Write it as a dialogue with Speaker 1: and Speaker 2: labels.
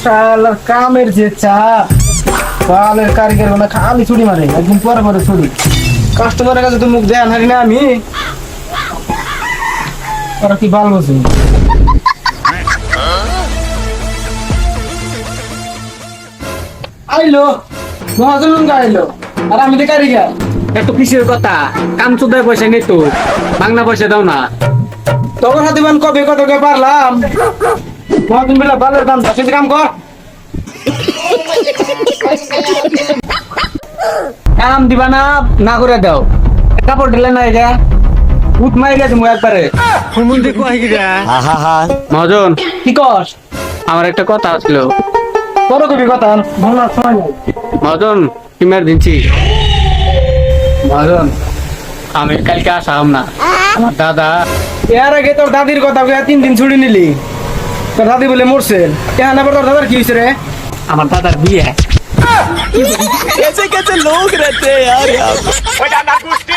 Speaker 1: শালার কামের যে চাপ, বালের কারিগর মানে খালি ছুটি মারে, একদিন পরে পরে ছুটি। কাস্টমারের কাছে তো মুখ দেয় হারি না আমি, ওরা কি বাল বসে। আইলো মহাজন আইলো, আর আমি তো কারিগর।
Speaker 2: এত কিসের কথা? কাম চোদ্দায় পয়সা নেই তো, বাংলা পয়সা দাও না।
Speaker 1: তখন হাতে বান কবে কত কে পারলাম, মহাজন বেলা বালের দাম দশ কাম কর।
Speaker 2: কাম দিবা না, না করে দাও। কাপড় ঢেলে না এটা উঠ মারি গেছে মু একবারে। মহাজন
Speaker 1: কি কর
Speaker 2: আমার একটা কথা আসলো।
Speaker 1: বড় কবি কথা বলার সময় নাই।
Speaker 2: মহাজন কিমার দিনছি। মহাজন আমি কালকে আসাম না, আমার দাদা।
Speaker 1: এর আগে তোর দাদির কথা কইয়া 3 দিন ছুটি নিলি, তোর দাদি বলে মরছে। কেন আবার তোর দাদার কি হয়েছে রে?
Speaker 2: আমার দাদার বিয়ে।
Speaker 3: कैसे कैसे लोग रहते हैं यार यहाँ पे।